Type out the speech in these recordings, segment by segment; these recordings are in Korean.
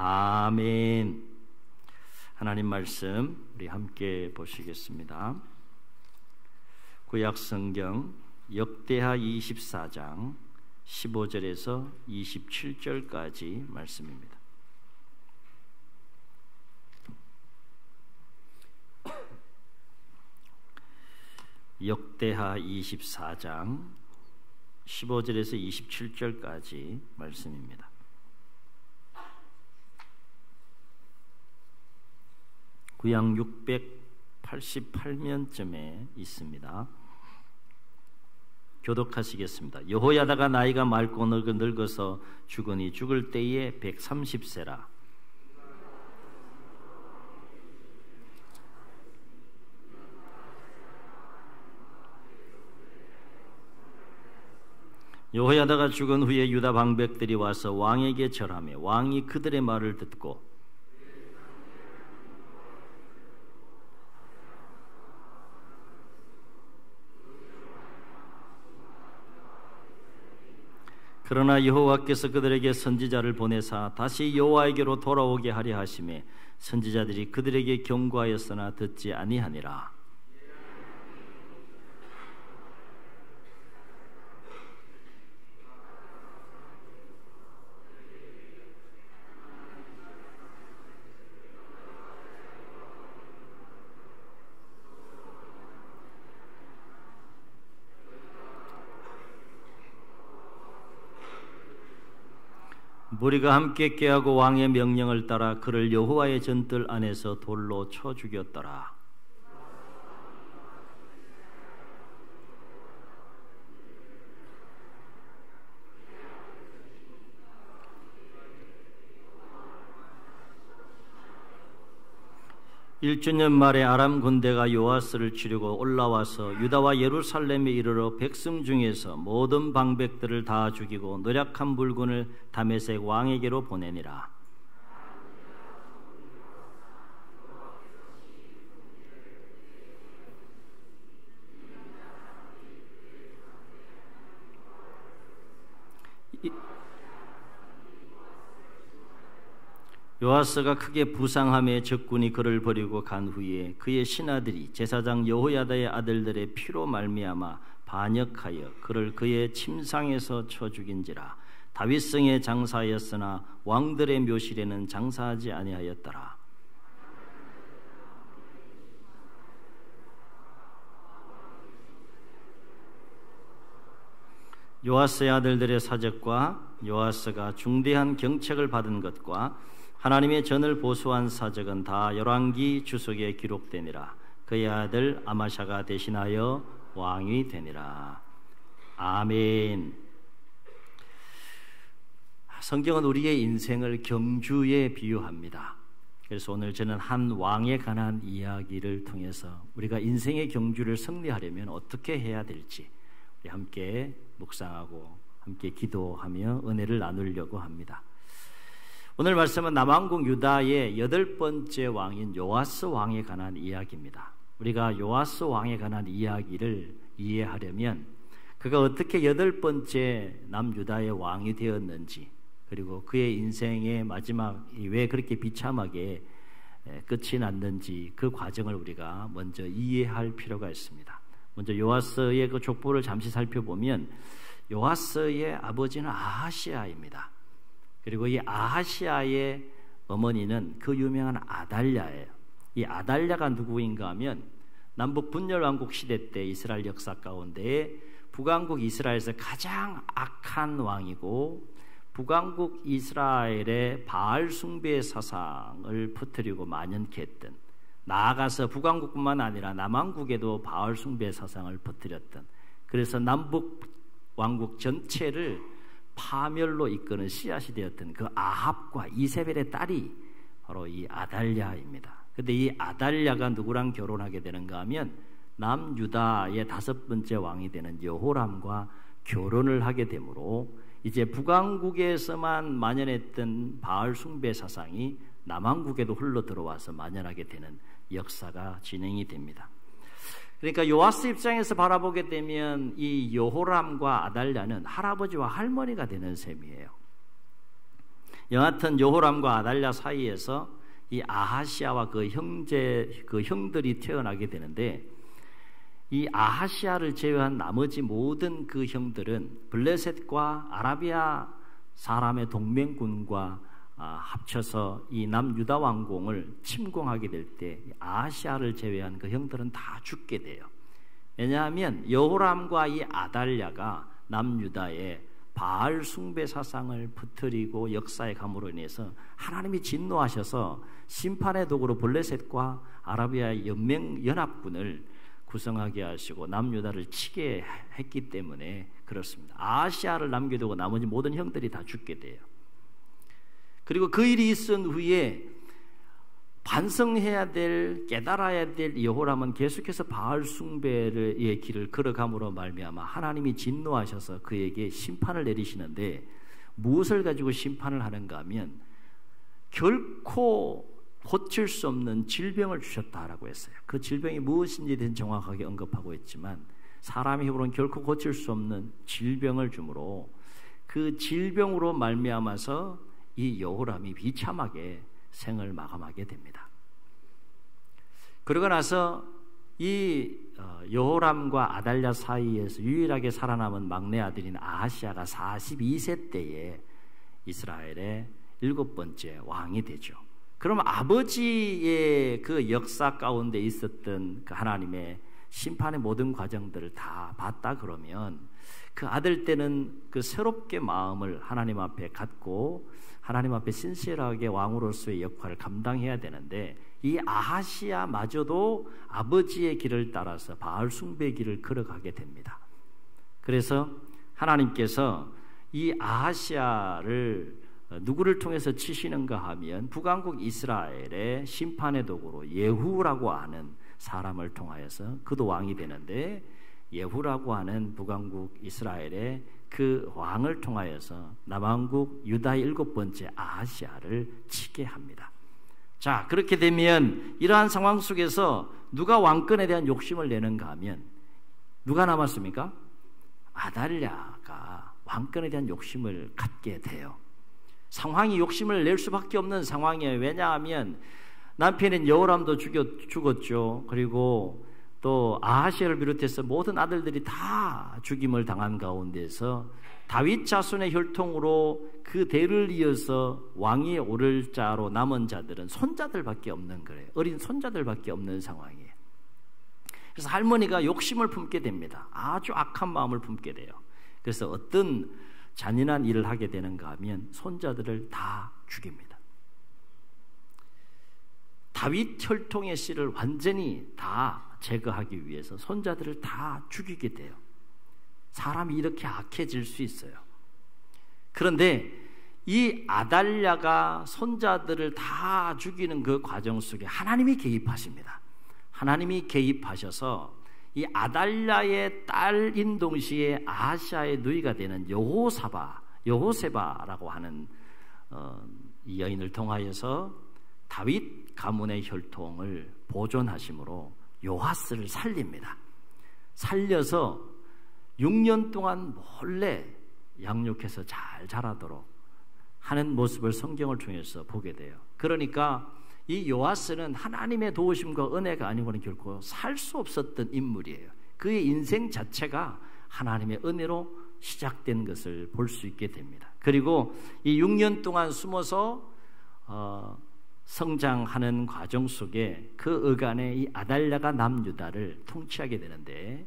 아멘. 하나님 말씀 우리 함께 보시겠습니다. 구약 성경 역대하 24장 15절에서 27절까지 말씀입니다. 역대하 24장 15절에서 27절까지 말씀입니다. 구약 688면쯤에 있습니다. 교독하시겠습니다. 여호야다가 나이가 맑고 늙어서 죽으니 죽을 때에 130세라. 여호야다가 죽은 후에 유다 방백들이 와서 왕에게 절하며 왕이 그들의 말을 듣고 그러나 여호와께서 그들에게 선지자를 보내사 다시 여호와에게로 돌아오게 하려 하심에 선지자들이 그들에게 경고하였으나 듣지 아니하니라. 무리가 함께 꾀하고 왕의 명령을 따라 그를 여호와의 전뜰 안에서 돌로 쳐 죽였더라. 일주년 말에 아람 군대가 요아스를 치려고 올라와서 유다와 예루살렘에 이르러 백성 중에서 모든 방백들을 다 죽이고 노략한 불군을 다메섹 왕에게로 보내니라. 요아스가 크게 부상함에 적군이 그를 버리고 간 후에 그의 신하들이 제사장 여호야다의 아들들의 피로 말미암아 반역하여 그를 그의 침상에서 쳐 죽인지라. 다윗성에 장사하였으나 왕들의 묘실에는 장사하지 아니하였더라. 요아스의 아들들의 사적과 요아스가 중대한 경책을 받은 것과 하나님의 전을 보수한 사적은 다 열왕기 주석에 기록되니라. 그의 아들 아마샤가 대신하여 왕이 되니라. 아멘. 성경은 우리의 인생을 경주에 비유합니다. 그래서 오늘 저는 한 왕에 관한 이야기를 통해서 우리가 인생의 경주를 승리하려면 어떻게 해야 될지 우리 함께 묵상하고 함께 기도하며 은혜를 나누려고 합니다. 오늘 말씀은 남왕국 유다의 8번째 왕인 요아스 왕에 관한 이야기입니다. 우리가 요아스 왕에 관한 이야기를 이해하려면 그가 어떻게 8번째 남유다의 왕이 되었는지, 그리고 그의 인생의 마지막이 왜 그렇게 비참하게 끝이 났는지 그 과정을 우리가 먼저 이해할 필요가 있습니다. 먼저 요아스의 그 족보를 잠시 살펴보면 요아스의 아버지는 아하시아입니다. 그리고 이 아하시아의 어머니는 그 유명한 아달랴예요. 이 아달랴가 누구인가 하면 남북 분열왕국 시대 때 이스라엘 역사 가운데 북왕국 이스라엘에서 가장 악한 왕이고 북왕국 이스라엘의 바알 숭배 사상을 퍼뜨리고 만연케 했던, 나아가서 북왕국뿐만 아니라 남왕국에도 바알 숭배 사상을 퍼뜨렸던, 그래서 남북 왕국 전체를 파멸로 이끄는 씨앗이 되었던 그 아합과 이세벨의 딸이 바로 이 아달랴입니다. 그런데 이 아달랴가 누구랑 결혼하게 되는가 하면 남유다의 5번째 왕이 되는 여호람과 결혼을 하게 되므로 이제 북왕국에서만 만연했던 바알 숭배 사상이 남왕국에도 흘러 들어와서 만연하게 되는 역사가 진행이 됩니다. 그러니까 요아스 입장에서 바라보게 되면 이 여호람과 아달랴는 할아버지와 할머니가 되는 셈이에요. 여하튼 여호람과 아달랴 사이에서 이 아하시아와 그 형들이 태어나게 되는데, 이 아하시아를 제외한 나머지 모든 그 형들은 블레셋과 아라비아 사람의 동맹군과 합쳐서 이 남유다 왕궁을 침공하게 될 때 아하시아를 제외한 그 형들은 다 죽게 돼요. 왜냐하면 여호람과 이 아달랴가 남유다에 바알 숭배 사상을 퍼뜨리고 역사에 감으로 인해서 하나님이 진노하셔서 심판의 도구로 블레셋과 아라비아의 연합군을 구성하게 하시고 남유다를 치게 했기 때문에 그렇습니다. 아하시아를 남겨두고 나머지 모든 형들이 다 죽게 돼요. 그리고 그 일이 있은 후에 반성해야 될, 깨달아야 될 여호람은 계속해서 바알 숭배의 길을 걸어감으로 말미암아 하나님이 진노하셔서 그에게 심판을 내리시는데, 무엇을 가지고 심판을 하는가 하면 결코 고칠 수 없는 질병을 주셨다라고 했어요. 그 질병이 무엇인지에 대해서 정확하게 언급하고 있지만 사람의 힘으로는 결코 고칠 수 없는 질병을 주므로 그 질병으로 말미암아서 이 여호람이 비참하게 생을 마감하게 됩니다. 그러고 나서 이 여호람과 아달랴 사이에서 유일하게 살아남은 막내 아들인 아하시아가 42세 때에 이스라엘의 7번째 왕이 되죠. 그럼 아버지의 그 역사 가운데 있었던 그 하나님의 심판의 모든 과정들을 다 봤다 그러면 그 아들 때는 그 새롭게 마음을 하나님 앞에 갖고 하나님 앞에 신실하게 왕으로서의 역할을 감당해야 되는데, 이 아하시아마저도 아버지의 길을 따라서 바알 숭배의 길을 걸어가게 됩니다. 그래서 하나님께서 이 아하시아를 누구를 통해서 치시는가 하면 북왕국 이스라엘의 심판의 도구로 예후라고 하는 사람을 통하여서 그도 왕이 되는데, 예후라고 하는 북왕국 이스라엘의 그 왕을 통하여서 남왕국 유다의 7번째 아하시아를 치게 합니다. 자, 그렇게 되면 이러한 상황 속에서 누가 왕권에 대한 욕심을 내는가 하면 누가 남았습니까? 아달랴가 왕권에 대한 욕심을 갖게 돼요. 상황이 욕심을 낼 수밖에 없는 상황이에요. 왜냐하면 남편인 여호람도 죽었죠. 그리고 또 아하시아를 비롯해서 모든 아들들이 다 죽임을 당한 가운데서 다윗 자손의 혈통으로 그 대를 이어서 왕이 오를 자로 남은 자들은 손자들밖에 없는 거예요. 어린 손자들밖에 없는 상황이에요. 그래서 할머니가 욕심을 품게 됩니다. 아주 악한 마음을 품게 돼요. 그래서 어떤 잔인한 일을 하게 되는가 하면 손자들을 다 죽입니다. 다윗 혈통의 씨를 완전히 다 제거하기 위해서 손자들을 다 죽이게 돼요. 사람이 이렇게 악해질 수 있어요. 그런데 이 아달랴가 손자들을 다 죽이는 그 과정 속에 하나님이 개입하십니다. 하나님이 개입하셔서 이 아달랴의 딸인 동시에 아하시아의 누이가 되는 여호세바라고 하는 이 여인을 통하여서 다윗 가문의 혈통을 보존하심으로 요하스를 살립니다. 살려서 6년 동안 몰래 양육해서 잘 자라도록 하는 모습을 성경을 통해서 보게 돼요. 그러니까 이 요하스는 하나님의 도우심과 은혜가 아니고는 결코 살 수 없었던 인물이에요. 그의 인생 자체가 하나님의 은혜로 시작된 것을 볼 수 있게 됩니다. 그리고 이 6년 동안 숨어서 성장하는 과정 속에 그 어간에 이 아달랴가 남유다를 통치하게 되는데,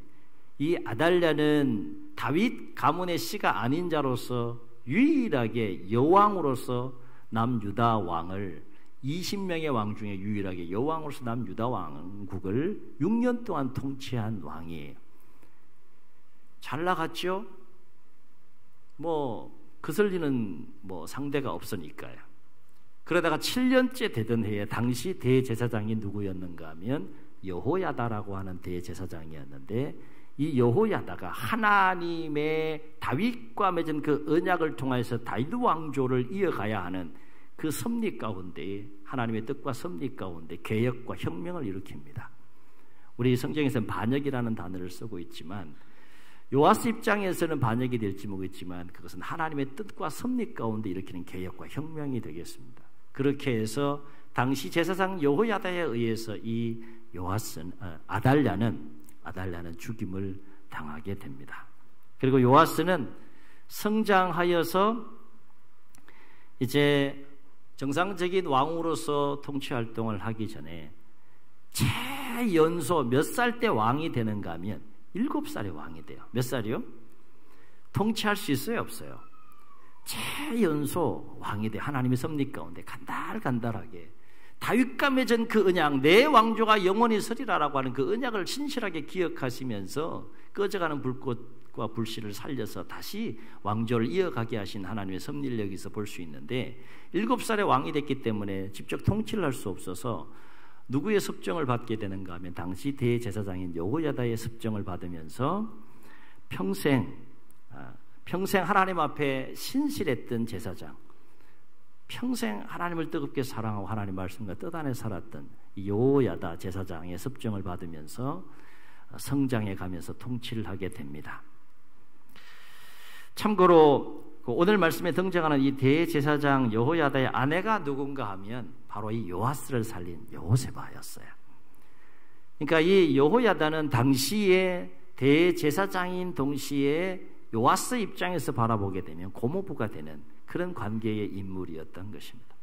이 아달랴는 다윗 가문의 씨가 아닌 자로서 유일하게 여왕으로서 남유다 왕을 20명의 왕 중에 유일하게 여왕으로서 남유다 왕국을 6년 동안 통치한 왕이에요. 잘 나갔죠? 거슬리는 상대가 없으니까요. 그러다가 7년째 되던 해에 당시 대제사장이 누구였는가 하면 여호야다라고 하는 대제사장이었는데, 이 여호야다가 하나님의 다윗과 맺은 그 언약을 통해서 다윗 왕조를 이어가야 하는 그 섭리 가운데, 하나님의 뜻과 섭리 가운데 개혁과 혁명을 일으킵니다. 우리 성경에서는 반역이라는 단어를 쓰고 있지만 요아스 입장에서는 반역이 될지 모르겠지만 그것은 하나님의 뜻과 섭리 가운데 일으키는 개혁과 혁명이 되겠습니다. 그렇게 해서 당시 제사장 여호야다에 의해서 이 아달랴는 죽임을 당하게 됩니다. 그리고 요아스는 성장하여서 이제 정상적인 왕으로서 통치 활동을 하기 전에 최연소 몇 살 때 왕이 되는가 하면 7살에 왕이 돼요. 몇 살이요? 통치할 수 있어요? 없어요? 최연소 왕이 돼. 하나님의 섭리 가운데 간달간달하게 다윗과 맺은 그 언약, 내 왕조가 영원히 서리라라고 하는 그 언약을 신실하게 기억하시면서 꺼져가는 불꽃과 불씨를 살려서 다시 왕조를 이어가게 하신 하나님의 섭리를 여기서 볼 수 있는데 7살에 왕이 됐기 때문에 직접 통치를 할 수 없어서 누구의 섭정을 받게 되는가 하면 당시 대제사장인 여호야다의 섭정을 받으면서 평생 하나님 앞에 신실했던 제사장, 평생 하나님을 뜨겁게 사랑하고 하나님 말씀과 뜻 안에 살았던 여호야다 제사장의 섭정을 받으면서 성장해 가면서 통치를 하게 됩니다. 참고로 오늘 말씀에 등장하는 이 대제사장 여호야다의 아내가 누군가 하면 바로 이 요아스를 살린 여호세바였어요. 그러니까 이 여호야다는 당시에 대제사장인 동시에 요아스 입장에서 바라보게 되면 고모부가 되는 그런 관계의 인물이었던 것입니다.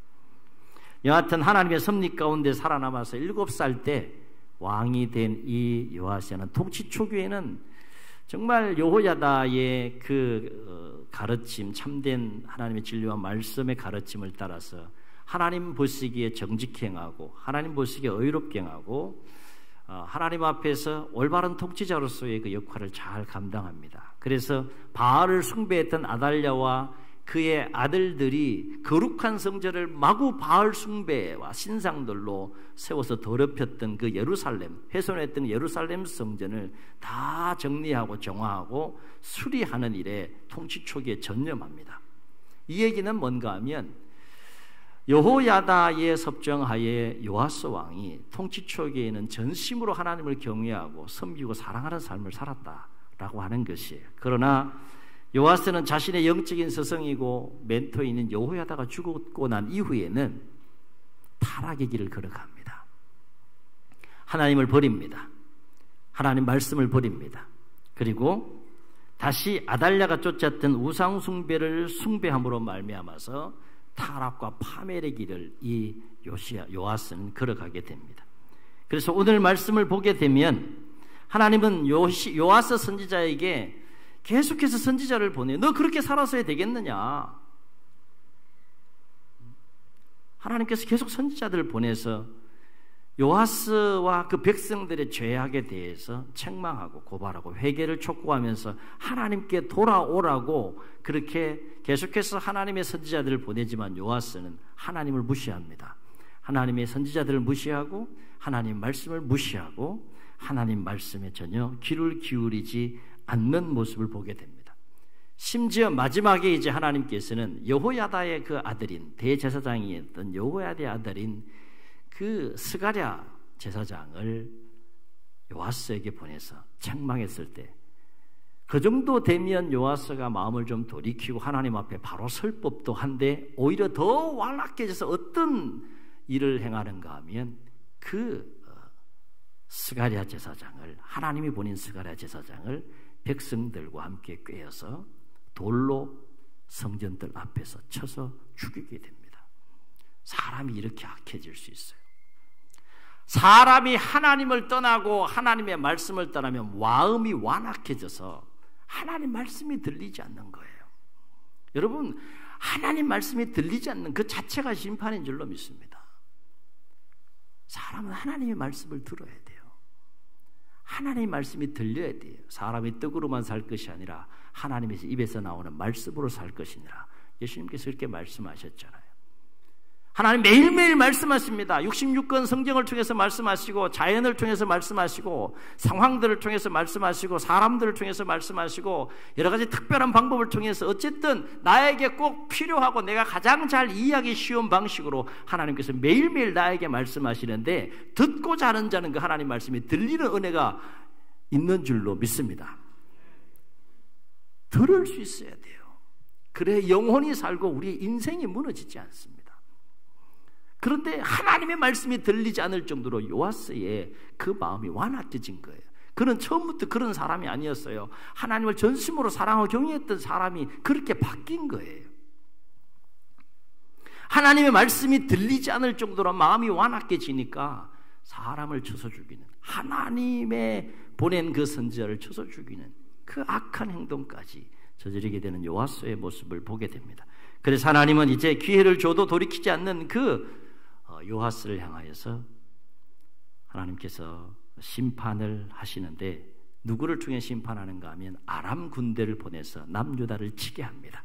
여하튼 하나님의 섭리 가운데 살아남아서 7살 때 왕이 된 이 요아스는 통치 초기에는 정말 여호야다의 그 가르침, 참된 하나님의 진리와 말씀의 가르침을 따라서 하나님 보시기에 정직히 행하고 하나님 보시기에 의롭게 행하고 하나님 앞에서 올바른 통치자로서의 그 역할을 잘 감당합니다. 그래서 바알을 숭배했던 아달랴와 그의 아들들이 거룩한 성전을 마구 바알 숭배와 신상들로 세워서 더럽혔던 그 예루살렘, 훼손했던 예루살렘 성전을 다 정리하고 정화하고 수리하는 일에 통치 초기에 전념합니다. 이 얘기는 뭔가 하면 여호야다의 섭정하에 요아스 왕이 통치 초기에는 전심으로 하나님을 경외하고 섬기고 사랑하는 삶을 살았다라고 하는 것이에요. 그러나 요아스는 자신의 영적인 스승이고 멘토인 여호야다가 죽고 난 이후에는 타락의 길을 걸어갑니다. 하나님을 버립니다. 하나님 말씀을 버립니다. 그리고 다시 아달랴가 쫓았던 우상 숭배를 숭배함으로 말미암아서 타락과 파멸의 길을 이 요아스는 걸어가게 됩니다. 그래서 오늘 말씀을 보게 되면 하나님은 요아스 선지자에게 계속해서 선지자를 보내요. 너 그렇게 살아서야 되겠느냐? 하나님께서 계속 선지자들을 보내서 요아스와 그 백성들의 죄악에 대해서 책망하고 고발하고 회개를 촉구하면서 하나님께 돌아오라고 그렇게 계속해서 하나님의 선지자들을 보내지만 요아스는 하나님을 무시합니다. 하나님의 선지자들을 무시하고 하나님 말씀을 무시하고 하나님 말씀에 전혀 귀를 기울이지 않는 모습을 보게 됩니다. 심지어 마지막에 이제 하나님께서는 여호야다의 그 아들인 대제사장이었던 여호야다의 아들인 그 스가랴 제사장을 요아스에게 보내서 책망했을 때 그 정도 되면 요아스가 마음을 좀 돌이키고 하나님 앞에 바로 설 법도 한데 오히려 더 완악해져서 어떤 일을 행하는가 하면 그 스가랴 제사장을 하나님이 보낸 스가랴 제사장을 백성들과 함께 꿰어서 돌로 성전들 앞에서 쳐서 죽이게 됩니다. 사람이 이렇게 악해질 수 있어요. 사람이 하나님을 떠나고 하나님의 말씀을 떠나면 마음이 완악해져서 하나님 말씀이 들리지 않는 거예요. 여러분, 하나님 말씀이 들리지 않는 그 자체가 심판인 줄로 믿습니다. 사람은 하나님의 말씀을 들어야 돼요. 하나님의 말씀이 들려야 돼요. 사람이 떡으로만 살 것이 아니라 하나님의 입에서 나오는 말씀으로 살 것이니라. 예수님께서 이렇게 말씀하셨잖아요. 하나님 매일매일 말씀하십니다. 66권 성경을 통해서 말씀하시고 자연을 통해서 말씀하시고 상황들을 통해서 말씀하시고 사람들을 통해서 말씀하시고 여러 가지 특별한 방법을 통해서 어쨌든 나에게 꼭 필요하고 내가 가장 잘 이해하기 쉬운 방식으로 하나님께서 매일매일 나에게 말씀하시는데 듣고자 하는 자는 그 하나님 말씀이 들리는 은혜가 있는 줄로 믿습니다. 들을 수 있어야 돼요. 그래 영혼이 살고 우리의 인생이 무너지지 않습니다. 그런데 하나님의 말씀이 들리지 않을 정도로 요아스의 그 마음이 완악해진 거예요. 그는 처음부터 그런 사람이 아니었어요. 하나님을 전심으로 사랑하고 경외했던 사람이 그렇게 바뀐 거예요. 하나님의 말씀이 들리지 않을 정도로 마음이 완악해지니까 사람을 쳐서 죽이는, 하나님의 보낸 그 선지자를 쳐서 죽이는 그 악한 행동까지 저지르게 되는 요아스의 모습을 보게 됩니다. 그래서 하나님은 이제 기회를 줘도 돌이키지 않는 그 요아스를 향하여서 하나님께서 심판을 하시는데, 누구를 통해 심판하는가 하면 아람 군대를 보내서 남유다를 치게 합니다.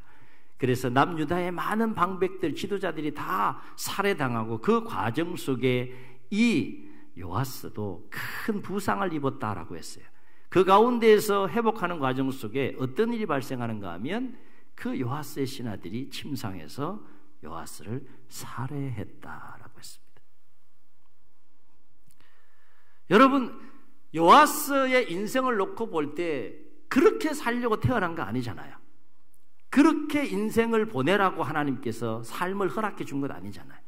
그래서 남유다의 많은 방백들, 지도자들이 다 살해당하고 그 과정 속에 이 요아스도 큰 부상을 입었다라고 했어요. 그 가운데에서 회복하는 과정 속에 어떤 일이 발생하는가 하면 그 요아스의 신하들이 침상해서 요아스를 살해했다라고 했습니다. 여러분, 요아스의 인생을 놓고 볼 때 그렇게 살려고 태어난 거 아니잖아요. 그렇게 인생을 보내라고 하나님께서 삶을 허락해 준 것 아니잖아요.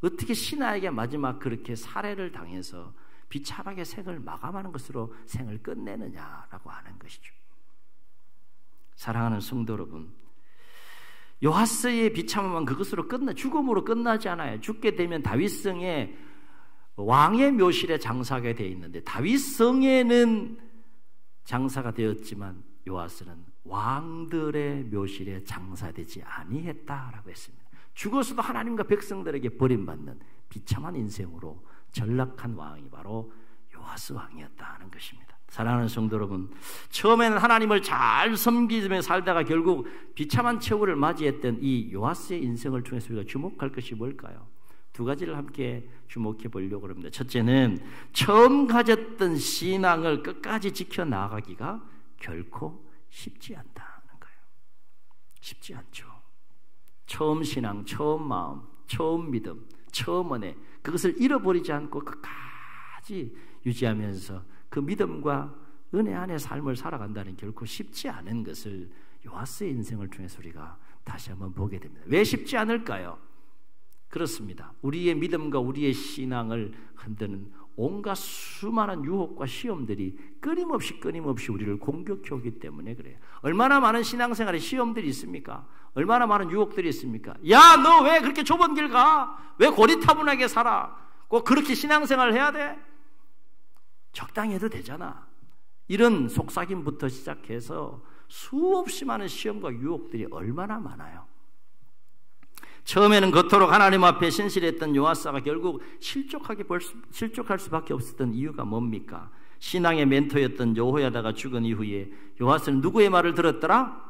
어떻게 신하에게 마지막 그렇게 살해를 당해서 비참하게 생을 마감하는 것으로 생을 끝내느냐라고 하는 것이죠. 사랑하는 성도 여러분, 요아스의 비참함은 그것으로 죽음으로 끝나지 않아요. 죽게 되면 다윗성의 왕의 묘실에 장사하게 되어 있는데, 다윗성에는 장사가 되었지만 요아스는 왕들의 묘실에 장사되지 아니했다라고 했습니다. 죽어서도 하나님과 백성들에게 버림받는 비참한 인생으로 전락한 왕이 바로 요아스 왕이었다는 것입니다. 사랑하는 성도 여러분, 처음에는 하나님을 잘 섬기며 살다가 결국 비참한 최후를 맞이했던 이 요아스의 인생을 통해서 우리가 주목할 것이 뭘까요? 두 가지를 함께 주목해 보려고 합니다. 첫째는 처음 가졌던 신앙을 끝까지 지켜나가기가 결코 쉽지 않다는 거예요. 쉽지 않죠. 처음 신앙, 처음 마음, 처음 믿음, 처음 은혜, 그것을 잃어버리지 않고 끝까지 유지하면서 그 믿음과 은혜 안에 삶을 살아간다는 결코 쉽지 않은 것을 요아스의 인생을 통해서 우리가 다시 한번 보게 됩니다. 왜 쉽지 않을까요? 그렇습니다. 우리의 믿음과 우리의 신앙을 흔드는 온갖 수많은 유혹과 시험들이 끊임없이 우리를 공격해 오기 때문에 그래요. 얼마나 많은 신앙생활에 시험들이 있습니까? 얼마나 많은 유혹들이 있습니까? 야, 너 왜 그렇게 좁은 길 가? 왜 고리타분하게 살아? 꼭 그렇게 신앙생활을 해야 돼? 적당히 해도 되잖아. 이런 속삭임부터 시작해서 수없이 많은 시험과 유혹들이 얼마나 많아요. 처음에는 겉으로 하나님 앞에 신실했던 요아스가 결국 실족할 수밖에 없었던 이유가 뭡니까? 신앙의 멘토였던 여호야다가 죽은 이후에 요아스는 누구의 말을 들었더라?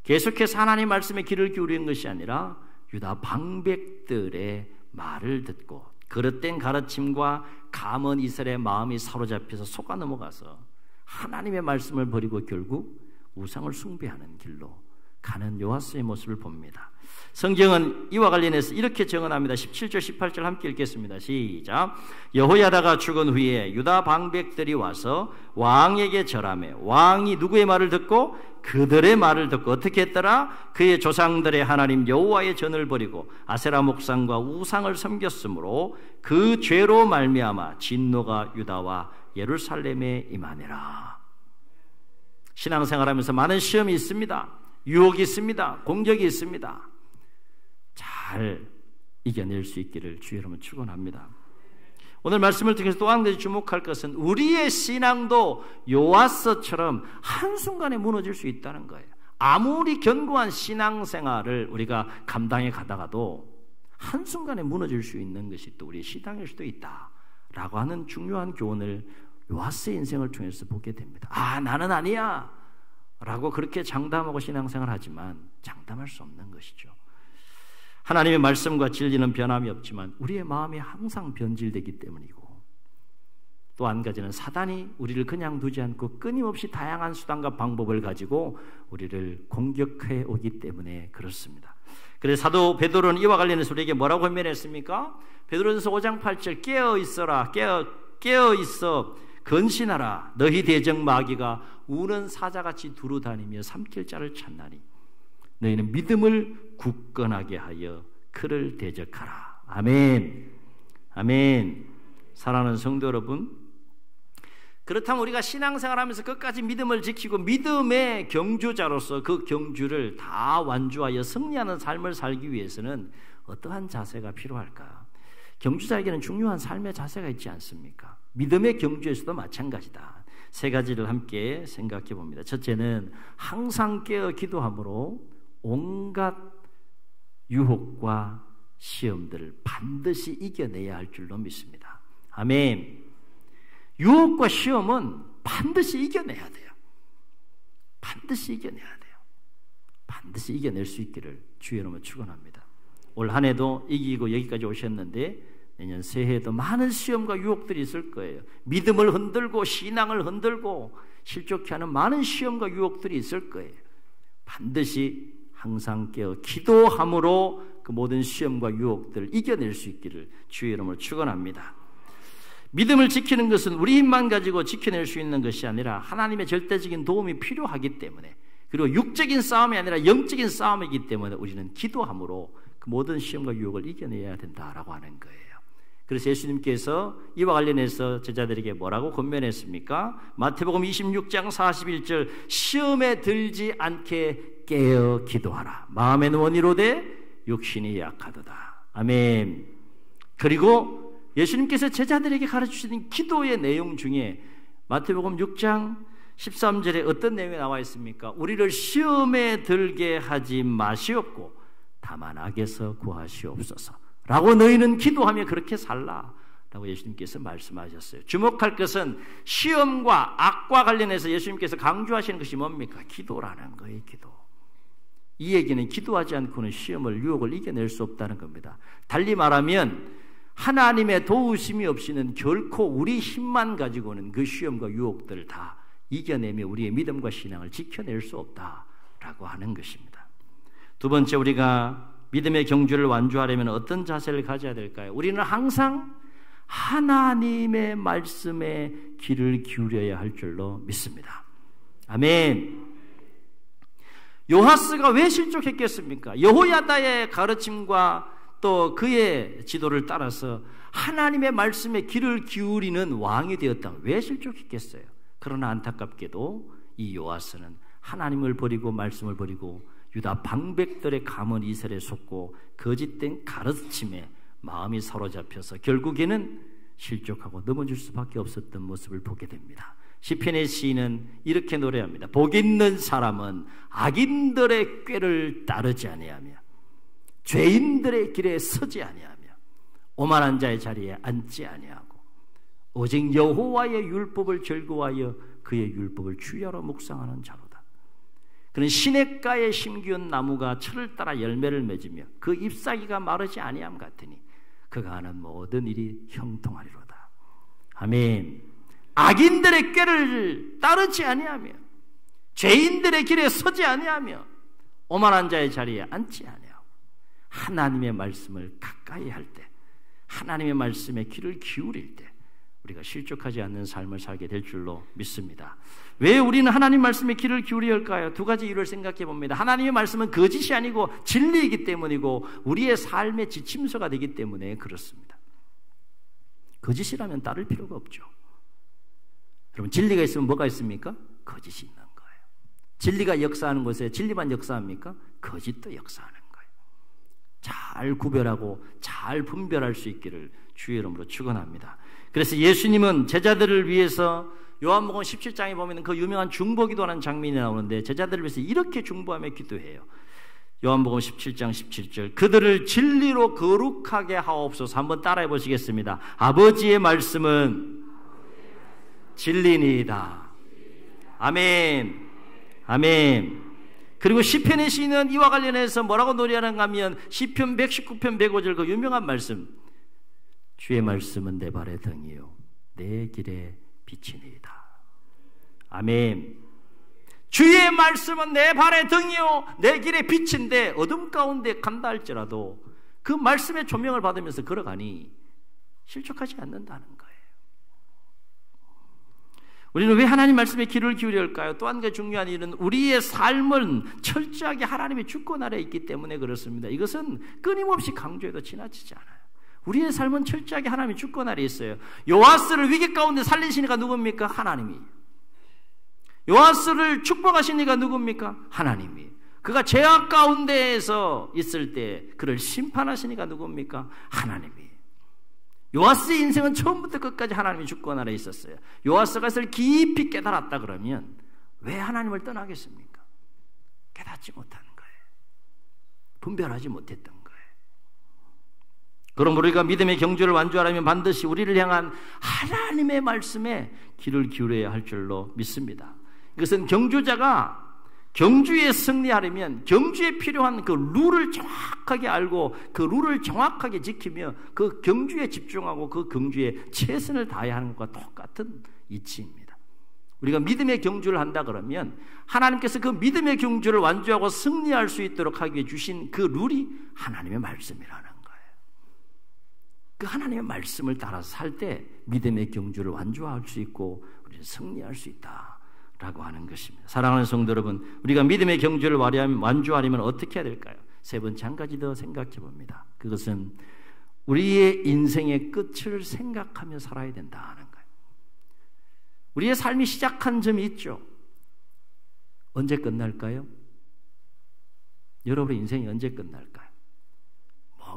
계속해서 하나님 말씀에 귀를 기울이는 것이 아니라 유다 방백들의 말을 듣고 그릇된 가르침과 감언 이설의 마음이 사로잡혀서 속아 넘어가서 하나님의 말씀을 버리고 결국 우상을 숭배하는 길로 가는 요아스의 모습을 봅니다. 성경은 이와 관련해서 이렇게 증언합니다. 17절 18절 함께 읽겠습니다. 시작. 여호야다가 죽은 후에 유다 방백들이 와서 왕에게 절하며 왕이 누구의 말을 듣고 그들의 말을 듣고 어떻게 했더라? 그의 조상들의 하나님 여호와의 전을 버리고 아세라 목상과 우상을 섬겼으므로 그 죄로 말미암아 진노가 유다와 예루살렘에 임하니라. 신앙생활하면서 많은 시험이 있습니다. 유혹이 있습니다. 공격이 있습니다. 잘 이겨낼 수 있기를 주의 이름으로 축원합니다. 오늘 말씀을 통해서 또 한 가지 주목할 것은 우리의 신앙도 요아스처럼 한순간에 무너질 수 있다는 거예요. 아무리 견고한 신앙생활을 우리가 감당해 가다가도 한순간에 무너질 수 있는 것이 또 우리의 신앙일 수도 있다라고 하는 중요한 교훈을 요아스의 인생을 통해서 보게 됩니다. 아, 나는 아니야 라고 그렇게 장담하고 신앙생활 하지만 장담할 수 없는 것이죠. 하나님의 말씀과 진리는 변함이 없지만 우리의 마음이 항상 변질되기 때문이고, 또 한 가지는 사단이 우리를 그냥 두지 않고 끊임없이 다양한 수단과 방법을 가지고 우리를 공격해 오기 때문에 그렇습니다. 그래서 사도 베드로는 이와 관련해서 우리에게 뭐라고 권면했습니까? 베드로전서 5장 8절 깨어 있어라, 깨어 있어. 건신하라. 너희 대적 마귀가 우는 사자같이 두루다니며 삼킬 자를 찾나니 너희는 믿음을 굳건하게 하여 그를 대적하라. 아멘. 아멘. 사랑하는 성도 여러분, 그렇다면 우리가 신앙생활하면서 끝까지 믿음을 지키고 믿음의 경주자로서 그 경주를 다 완주하여 승리하는 삶을 살기 위해서는 어떠한 자세가 필요할까? 경주자에게는 중요한 삶의 자세가 있지 않습니까? 믿음의 경주에서도 마찬가지다. 세 가지를 함께 생각해 봅니다. 첫째는 항상 깨어 기도함으로 온갖 유혹과 시험들을 반드시 이겨내야 할 줄로 믿습니다. 아멘. 유혹과 시험은 반드시 이겨내야 돼요. 반드시 이겨내야 돼요. 반드시 이겨낼 수 있기를 주의 이름으로 축원합니다. 올 한 해도 이기고 여기까지 오셨는데 내년 새해에도 많은 시험과 유혹들이 있을 거예요. 믿음을 흔들고 신앙을 흔들고 실족케 하는 많은 시험과 유혹들이 있을 거예요. 반드시 항상 깨어 기도함으로 그 모든 시험과 유혹들을 이겨낼 수 있기를 주의 이름으로 축원합니다. 믿음을 지키는 것은 우리 힘만 가지고 지켜낼 수 있는 것이 아니라 하나님의 절대적인 도움이 필요하기 때문에, 그리고 육적인 싸움이 아니라 영적인 싸움이기 때문에 우리는 기도함으로 그 모든 시험과 유혹을 이겨내야 된다라고 하는 거예요. 그래서 예수님께서 이와 관련해서 제자들에게 뭐라고 권면했습니까? 마태복음 26장 41절 시험에 들지 않게 깨어 기도하라. 마음에는 원이로되 육신이 약하도다. 아멘. 그리고 예수님께서 제자들에게 가르치시는 기도의 내용 중에 마태복음 6장 13절에 어떤 내용이 나와 있습니까? 우리를 시험에 들게 하지 마시옵고 다만 악에서 구하시옵소서 라고 너희는 기도하며 그렇게 살라 라고 예수님께서 말씀하셨어요. 주목할 것은 시험과 악과 관련해서 예수님께서 강조하시는 것이 뭡니까? 기도라는 거예요. 기도. 이 얘기는 기도하지 않고는 시험을 유혹을 이겨낼 수 없다는 겁니다. 달리 말하면 하나님의 도우심이 없이는 결코 우리 힘만 가지고는 그 시험과 유혹들을 다 이겨내며 우리의 믿음과 신앙을 지켜낼 수 없다라고 하는 것입니다. 두 번째, 우리가 믿음의 경주를 완주하려면 어떤 자세를 가져야 될까요? 우리는 항상 하나님의 말씀에 귀를 기울여야 할 줄로 믿습니다. 아멘. 요하스가 왜 실족했겠습니까? 여호야다의 가르침과 또 그의 지도를 따라서 하나님의 말씀에 귀를 기울이는 왕이 되었다. 왜 실족했겠어요? 그러나 안타깝게도 이 요아스는 하나님을 버리고 말씀을 버리고 유다 방백들의 가문 이설에 속고 거짓된 가르침에 마음이 사로잡혀서 결국에는 실족하고 넘어질 수밖에 없었던 모습을 보게 됩니다. 시편의 시인은 이렇게 노래합니다. 복 있는 사람은 악인들의 꾀를 따르지 아니하며 죄인들의 길에 서지 아니하며 오만한 자의 자리에 앉지 아니하고 오직 여호와의 율법을 즐거워하여 그의 율법을 주야로 묵상하는 자로다. 그는 시냇가에 심기운 나무가 철을 따라 열매를 맺으며 그 잎사귀가 마르지 아니함 같으니 그가 하는 모든 일이 형통하리로다. 아멘. 악인들의 꾀를 따르지 아니하며 죄인들의 길에 서지 아니하며 오만한 자의 자리에 앉지 아니하고 하나님의 말씀을 가까이 할 때, 하나님의 말씀에 귀를 기울일 때 우리가 실족하지 않는 삶을 살게 될 줄로 믿습니다. 왜 우리는 하나님 말씀에 귀를 기울여야 할까요? 두 가지 이유를 생각해 봅니다. 하나님의 말씀은 거짓이 아니고 진리이기 때문이고 우리의 삶의 지침서가 되기 때문에 그렇습니다. 거짓이라면 따를 필요가 없죠. 여러분, 진리가 있으면 뭐가 있습니까? 거짓이 있는 거예요. 진리가 역사하는 곳에 진리만 역사합니까? 거짓도 역사하는 거예요. 잘 구별하고 잘 분별할 수 있기를 주의 이름으로 축원합니다. 그래서 예수님은 제자들을 위해서 요한복음 17장에 보면 그 유명한 중보기도하는 장면이 나오는데 제자들을 위해서 이렇게 중보하며 기도해요. 요한복음 17장 17절 그들을 진리로 거룩하게 하옵소서. 한번 따라해 보시겠습니다. 아버지의 말씀은 진리니이다. 아멘. 아멘. 그리고 시편의 시인은 이와 관련해서 뭐라고 노래하는가 하면 시편 119편 105절 그 유명한 말씀, 주의 말씀은 내 발의 등이요 내 길의 빛이니이다. 아멘. 주의 말씀은 내 발의 등이요 내 길의 빛인데 어둠 가운데 간다 할지라도 그 말씀의 조명을 받으면서 걸어가니 실족하지 않는다는 거예요. 우리는 왜 하나님 말씀에 귀를 기울여야 할까요? 또 한 가지 중요한 일은 우리의 삶은 철저하게 하나님의 주권 아래에 있기 때문에 그렇습니다. 이것은 끊임없이 강조해도 지나치지 않아요. 우리의 삶은 철저하게 하나님의 주권 아래에 있어요. 요아스를 위기 가운데 살리신 이가 누굽니까? 하나님이. 요아스를 축복하신 이가 누굽니까? 하나님이. 그가 죄악 가운데에서 있을 때 그를 심판하신 이가 누굽니까? 하나님이. 요아스의 인생은 처음부터 끝까지 하나님의 주권 아래에 있었어요. 요아스가 그것을 깊이 깨달았다 그러면 왜 하나님을 떠나겠습니까? 깨닫지 못한 거예요. 분별하지 못했던 거예요. 그럼 우리가 믿음의 경주를 완주하려면 반드시 우리를 향한 하나님의 말씀에 귀를 기울여야 할 줄로 믿습니다. 이것은 경주자가 경주에 승리하려면 경주에 필요한 그 룰을 정확하게 알고 그 룰을 정확하게 지키며 그 경주에 집중하고 그 경주에 최선을 다해야 하는 것과 똑같은 이치입니다. 우리가 믿음의 경주를 한다 그러면 하나님께서 그 믿음의 경주를 완주하고 승리할 수 있도록 하기 위해 주신 그 룰이 하나님의 말씀이라는 거예요. 그 하나님의 말씀을 따라서 살 때 믿음의 경주를 완주할 수 있고 우리는 승리할 수 있다 라고 하는 것입니다. 사랑하는 성도 여러분, 우리가 믿음의 경주를 완주하려면 어떻게 해야 될까요? 세 번째 한 가지 더 생각해 봅니다. 그것은 우리의 인생의 끝을 생각하며 살아야 된다는 거예요. 우리의 삶이 시작한 점이 있죠. 언제 끝날까요? 여러분의 인생이 언제 끝날까요?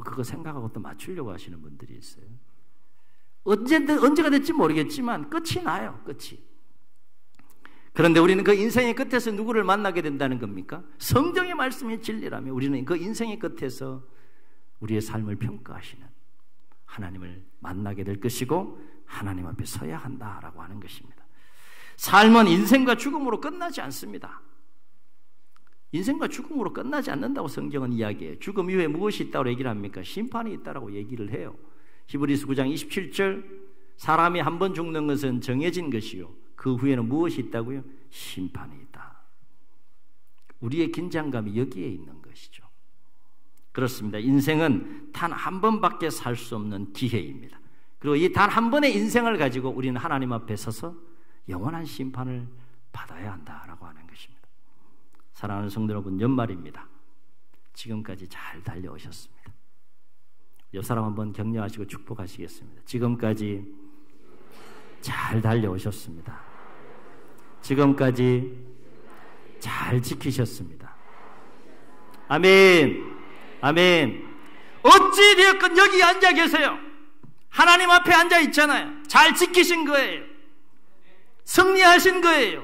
그거 생각하고 또 맞추려고 하시는 분들이 있어요. 언제가 될지 모르겠지만 끝이 나요. 끝이. 그런데 우리는 그 인생의 끝에서 누구를 만나게 된다는 겁니까? 성경의 말씀이 진리라면 우리는 그 인생의 끝에서 우리의 삶을 평가하시는 하나님을 만나게 될 것이고 하나님 앞에 서야 한다라고 하는 것입니다. 삶은 인생과 죽음으로 끝나지 않습니다. 인생과 죽음으로 끝나지 않는다고 성경은 이야기해요. 죽음 이후에 무엇이 있다고 얘기를 합니까? 심판이 있다고 얘기를 해요. 히브리서 9장 27절 사람이 한 번 죽는 것은 정해진 것이요 그 후에는 무엇이 있다고요? 심판이 있다. 우리의 긴장감이 여기에 있는 것이죠. 그렇습니다. 인생은 단 한 번밖에 살 수 없는 기회입니다. 그리고 이 단 한 번의 인생을 가지고 우리는 하나님 앞에 서서 영원한 심판을 받아야 한다라고 하는 것입니다. 사랑하는 성도 여러분, 연말입니다. 지금까지 잘 달려오셨습니다. 옆 사람 한번 격려하시고 축복하시겠습니다. 지금까지 잘 달려오셨습니다. 지금까지 잘 지키셨습니다. 아멘. 아멘. 어찌 되었건 여기 앉아 계세요. 하나님 앞에 앉아 있잖아요. 잘 지키신 거예요. 승리하신 거예요.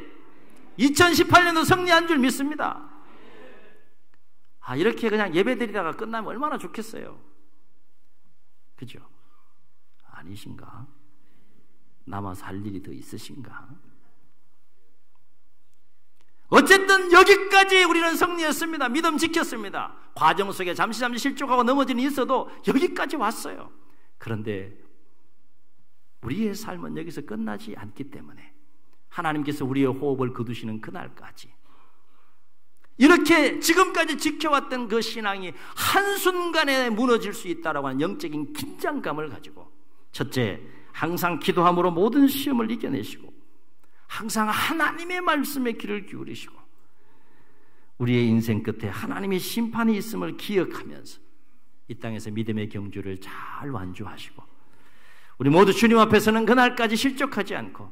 2018년도 승리한 줄 믿습니다. 이렇게 그냥 예배드리다가 끝나면 얼마나 좋겠어요. 그죠? 아니신가? 남아서 할 일이 더 있으신가? 어쨌든 여기까지 우리는 승리했습니다. 믿음 지켰습니다. 과정 속에 잠시 실족하고 넘어지는 있어도 여기까지 왔어요. 그런데 우리의 삶은 여기서 끝나지 않기 때문에 하나님께서 우리의 호흡을 거두시는 그날까지 이렇게 지금까지 지켜왔던 그 신앙이 한순간에 무너질 수 있다라고 하는 영적인 긴장감을 가지고 첫째, 항상 기도함으로 모든 시험을 이겨내시고 항상 하나님의 말씀에 귀를 기울이시고 우리의 인생 끝에 하나님의 심판이 있음을 기억하면서 이 땅에서 믿음의 경주를 잘 완주하시고 우리 모두 주님 앞에서는 그날까지 실족하지 않고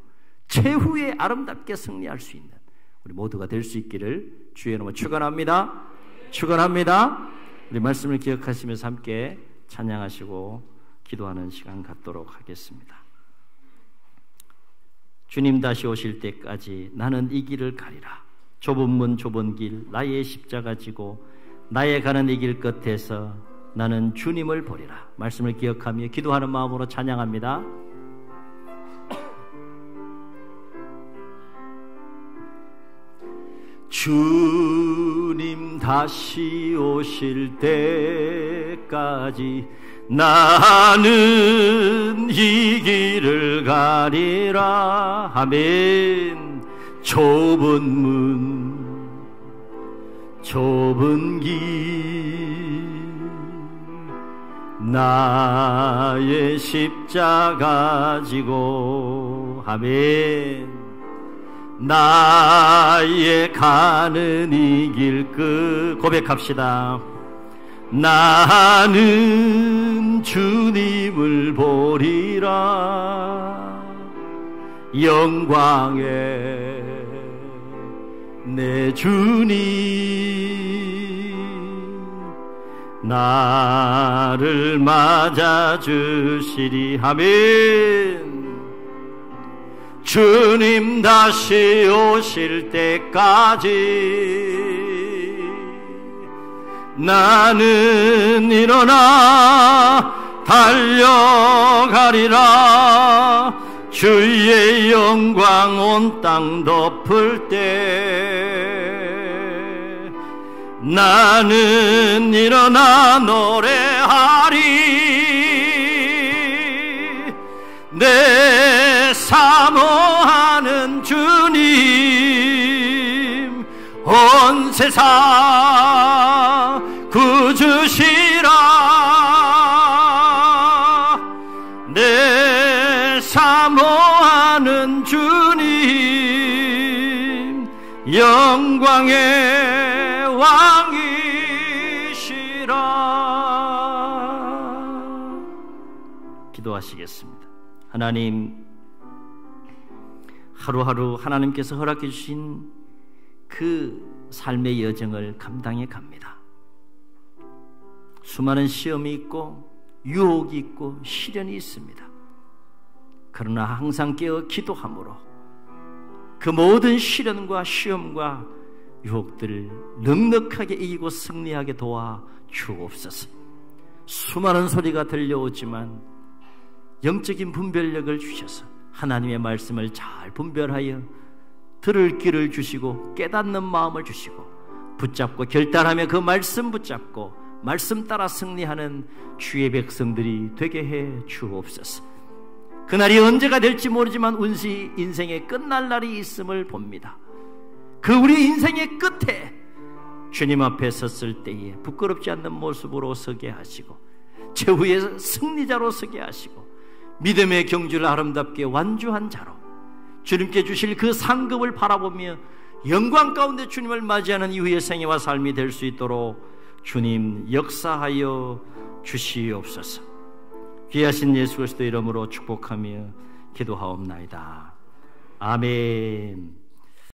최후에 아름답게 승리할 수 있는 우리 모두가 될 수 있기를 주의 이름으로 축원합니다. 축원합니다. 우리 말씀을 기억하시면서 함께 찬양하시고 기도하는 시간 갖도록 하겠습니다. 주님 다시 오실 때까지 나는 이 길을 가리라. 좁은 문 좁은 길 나의 십자가 지고 나의 가는 이 길 끝에서 나는 주님을 보리라. 말씀을 기억하며 기도하는 마음으로 찬양합니다. 주님 다시 오실 때까지 나는 이 길을 가리라. 아멘. 좁은 문 좁은 길 나의 십자가 지고 아멘. 나의 가는 이 길 끝 고백합시다. 나는 주님을 보리라. 영광의 내 주님 나를 맞아주시리. 아멘. 주님 다시 오실 때까지 나는 일어나 달려가리라. 주의 영광 온 땅 덮을 때 나는 일어나 노래하리. 내 사모하는 주님 온 세상 구주시라. 내 사모하는 주님 영광의 왕이시라. 기도하시겠습니다. 하나님, 하루하루 하나님께서 허락해 주신 그 삶의 여정을 감당해 갑니다. 수많은 시험이 있고 유혹이 있고 시련이 있습니다. 그러나 항상 깨어 기도함으로 그 모든 시련과 시험과 유혹들을 넉넉하게 이기고 승리하게 도와 주옵소서. 수많은 소리가 들려오지만 영적인 분별력을 주셔서 하나님의 말씀을 잘 분별하여 들을 귀를 주시고 깨닫는 마음을 주시고 붙잡고 결단하며 그 말씀 붙잡고 말씀 따라 승리하는 주의 백성들이 되게 해 주옵소서. 그날이 언제가 될지 모르지만 운시 인생의 끝날 날이 있음을 봅니다. 그 우리 인생의 끝에 주님 앞에 섰을 때에 부끄럽지 않는 모습으로 서게 하시고 최후의 승리자로 서게 하시고 믿음의 경주를 아름답게 완주한 자로 주님께 주실 그 상급을 바라보며 영광 가운데 주님을 맞이하는 이후의 생애와 삶이 될 수 있도록 주님 역사하여 주시옵소서. 귀하신 예수 그리스도 이름으로 축복하며 기도하옵나이다. 아멘.